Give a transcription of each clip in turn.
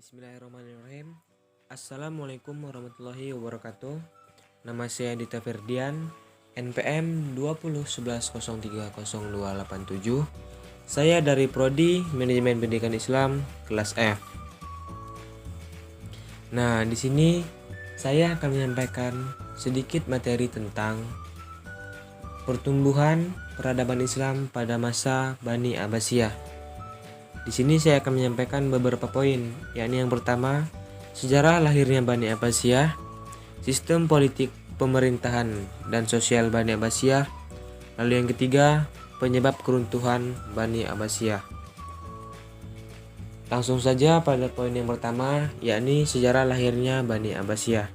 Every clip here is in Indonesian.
Bismillahirrahmanirrahim. Assalamualaikum warahmatullahi wabarakatuh. Nama saya Dita Ferdian, NPM 2011030287. Saya dari Prodi Manajemen Pendidikan Islam kelas F. Nah, di sini saya akan menyampaikan sedikit materi tentang pertumbuhan peradaban Islam pada masa Bani Abbasiyah. Di sini saya akan menyampaikan beberapa poin, yakni yang pertama, sejarah lahirnya Bani Abbasiyah, sistem politik pemerintahan dan sosial Bani Abbasiyah, lalu yang ketiga, penyebab keruntuhan Bani Abbasiyah. Langsung saja pada poin yang pertama, yakni sejarah lahirnya Bani Abbasiyah.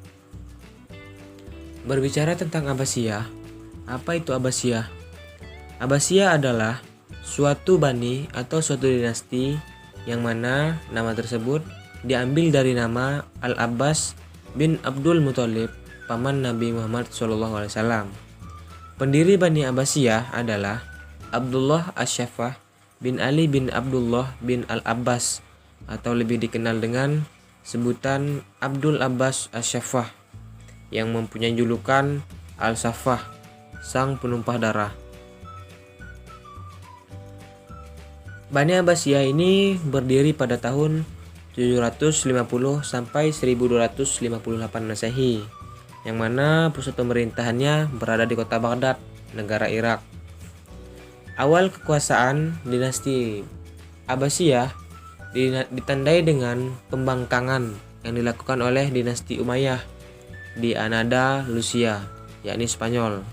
Berbicara tentang Abbasiyah, apa itu Abbasiyah? Abbasiyah adalah suatu bani atau suatu dinasti yang mana nama tersebut diambil dari nama Al-Abbas bin Abdul Muthalib, paman Nabi Muhammad SAW. Pendiri Bani Abbasiyah adalah Abdullah Asy-Syaffah bin Ali bin Abdullah bin Al-Abbas, atau lebih dikenal dengan sebutan Abdul Abbas Asy-Syaffah, yang mempunyai julukan Al-Saffah, sang penumpah darah. Bani Abbasiyah ini berdiri pada tahun 750 sampai 1258 Masehi, yang mana pusat pemerintahannya berada di kota Baghdad, negara Irak. Awal kekuasaan dinasti Abbasiyah ditandai dengan pembangkangan yang dilakukan oleh dinasti Umayyah di Andalusia, yakni Spanyol.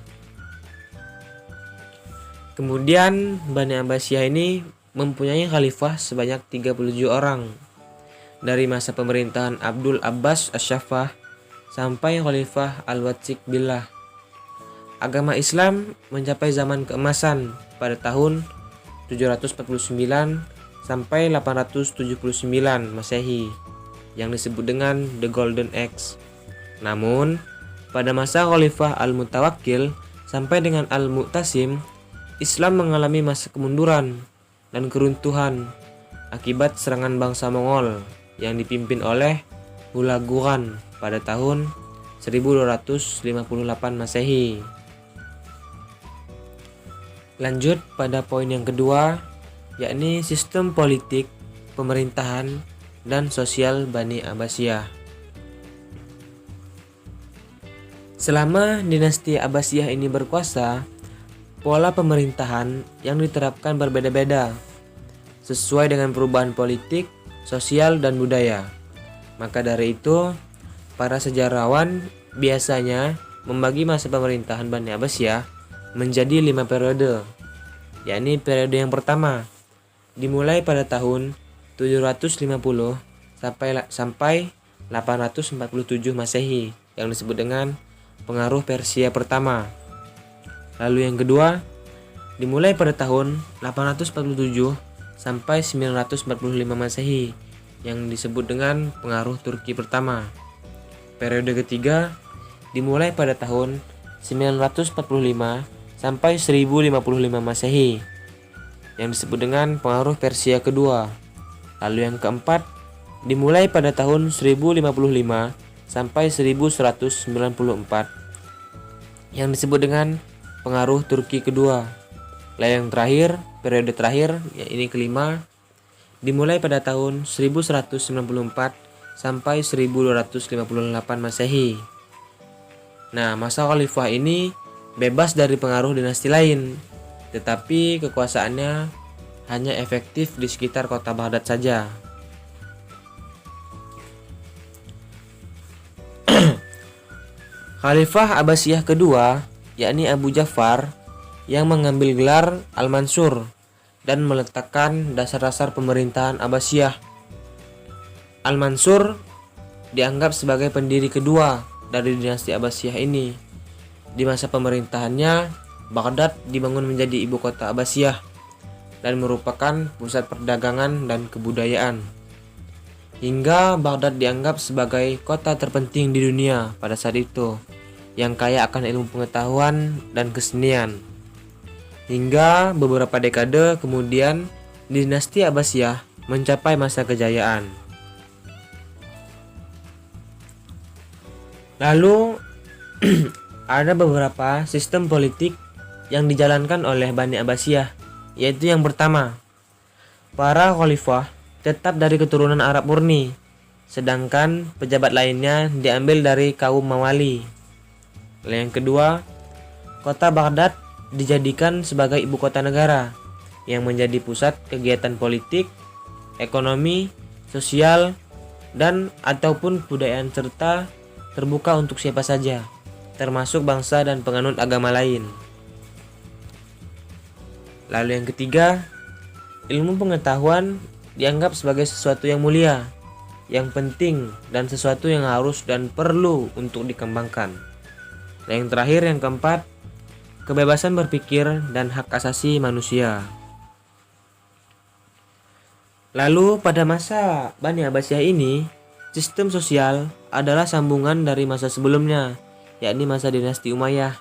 Kemudian Bani Abbasiyah ini mempunyai khalifah sebanyak 37 orang dari masa pemerintahan Abdul Abbas Asy-Syaffah sampai Khalifah Al-Wathiq Billah. Agama Islam mencapai zaman keemasan pada tahun 749 sampai 879 Masehi, yang disebut dengan The Golden Age. Namun, pada masa Khalifah Al-Mutawakkil sampai dengan Al-Mu'tasim, Islam mengalami masa kemunduran dan keruntuhan akibat serangan bangsa Mongol yang dipimpin oleh Hulaguran pada tahun 1258 Masehi. Lanjut pada poin yang kedua, yakni sistem politik, pemerintahan, dan sosial Bani Abbasiyah. Selama dinasti Abbasiyah ini berkuasa, pola pemerintahan yang diterapkan berbeda-beda sesuai dengan perubahan politik, sosial, dan budaya. Maka dari itu, para sejarawan biasanya membagi masa pemerintahan Bani Abbasiyah menjadi 5 periode, yakni periode yang pertama dimulai pada tahun 750 sampai 847 Masehi, yang disebut dengan pengaruh Persia pertama. Lalu yang kedua dimulai pada tahun 847 sampai 945 Masehi, yang disebut dengan pengaruh Turki pertama. Periode ketiga dimulai pada tahun 945 sampai 1055 Masehi, yang disebut dengan pengaruh Persia kedua. Lalu yang keempat dimulai pada tahun 1055 sampai 1194, yang disebut dengan pengaruh Turki kedua. Lalu yang terakhir, periode terakhir, ini kelima, dimulai pada tahun 1194 sampai 1258 Masehi. Nah, masa khalifah ini bebas dari pengaruh dinasti lain, tetapi kekuasaannya hanya efektif di sekitar kota Baghdad saja. Khalifah Abbasiyah kedua, yakni Abu Ja'far, yang mengambil gelar Al-Mansur dan meletakkan dasar-dasar pemerintahan Abbasiyah. Al-Mansur dianggap sebagai pendiri kedua dari dinasti Abbasiyah ini. Di masa pemerintahannya, Baghdad dibangun menjadi ibu kota Abbasiyah dan merupakan pusat perdagangan dan kebudayaan. Hingga Baghdad dianggap sebagai kota terpenting di dunia pada saat itu, yang kaya akan ilmu pengetahuan dan kesenian. Hingga beberapa dekade kemudian, dinasti Abbasiyah mencapai masa kejayaan. Lalu ada beberapa sistem politik yang dijalankan oleh Bani Abbasiyah, yaitu yang pertama, para khalifah tetap dari keturunan Arab murni, sedangkan pejabat lainnya diambil dari kaum Mawali. Lalu yang kedua, kota Baghdad dijadikan sebagai ibu kota negara yang menjadi pusat kegiatan politik, ekonomi, sosial, dan ataupun kebudayaan serta terbuka untuk siapa saja, termasuk bangsa dan penganut agama lain. Lalu yang ketiga, ilmu pengetahuan dianggap sebagai sesuatu yang mulia, yang penting, dan sesuatu yang harus dan perlu untuk dikembangkan. Dan yang terakhir, yang keempat, kebebasan berpikir dan hak asasi manusia. Lalu pada masa Bani Abbasiyah ini, sistem sosial adalah sambungan dari masa sebelumnya, yakni masa dinasti Umayyah.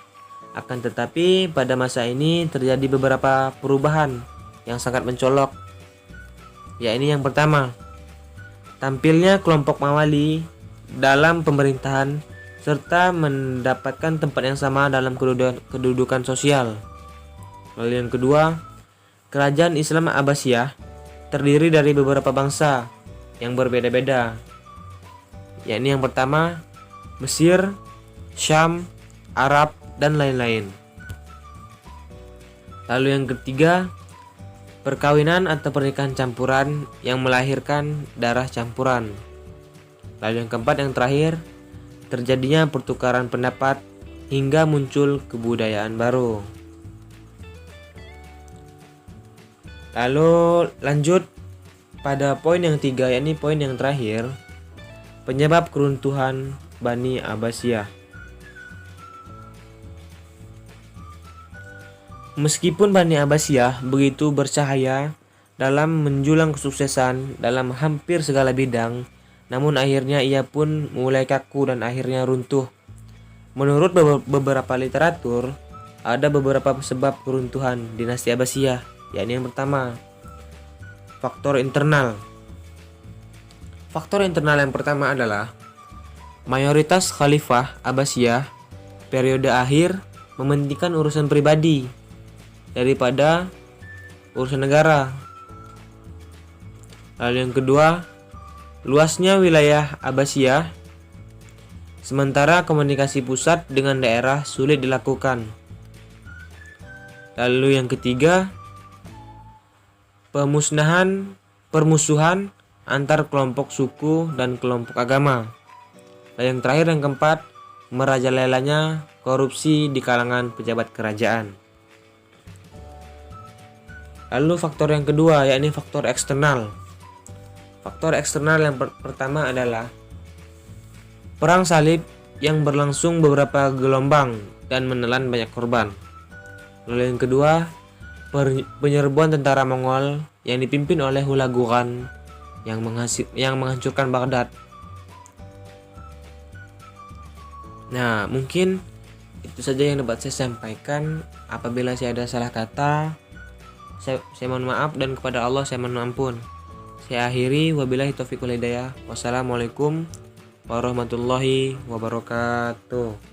Akan tetapi pada masa ini terjadi beberapa perubahan yang sangat mencolok, yakni yang pertama, tampilnya kelompok Mawali dalam pemerintahan serta mendapatkan tempat yang sama dalam kedudukan sosial. Lalu yang kedua, kerajaan Islam Abbasiyah terdiri dari beberapa bangsa yang berbeda-beda, yakni yang pertama, Mesir, Syam, Arab, dan lain-lain. Lalu yang ketiga, perkawinan atau pernikahan campuran yang melahirkan darah campuran. Lalu yang keempat, yang terakhir, terjadinya pertukaran pendapat hingga muncul kebudayaan baru. Lalu lanjut pada poin yang tiga, yakni poin yang terakhir, penyebab keruntuhan Bani Abbasiyah. Meskipun Bani Abbasiyah begitu bercahaya dalam menjulang kesuksesan dalam hampir segala bidang, namun akhirnya ia pun mulai kaku dan akhirnya runtuh. Menurut beberapa literatur, ada beberapa sebab keruntuhan dinasti Abbasiyah, yakni yang pertama, faktor internal. Faktor internal yang pertama adalah mayoritas khalifah Abbasiyah periode akhir mementingkan urusan pribadi daripada urusan negara. Lalu yang kedua, luasnya wilayah Abbasiyah, sementara komunikasi pusat dengan daerah sulit dilakukan. Lalu yang ketiga, permusuhan antar kelompok suku dan kelompok agama. Dan yang terakhir, yang keempat, merajalelanya korupsi di kalangan pejabat kerajaan. Lalu faktor yang kedua, yakni faktor eksternal. Faktor eksternal yang pertama adalah perang salib yang berlangsung beberapa gelombang dan menelan banyak korban. Lalu yang kedua, penyerbuan tentara Mongol yang dipimpin oleh Hulaguran yang menghancurkan Baghdad. Nah, mungkin itu saja yang dapat saya sampaikan. Apabila saya ada salah kata, saya mohon maaf, dan kepada Allah saya mohon ampun. Saya akhiri, wabillahi taufiq wal hidayah. Wassalamualaikum warahmatullahi wabarakatuh.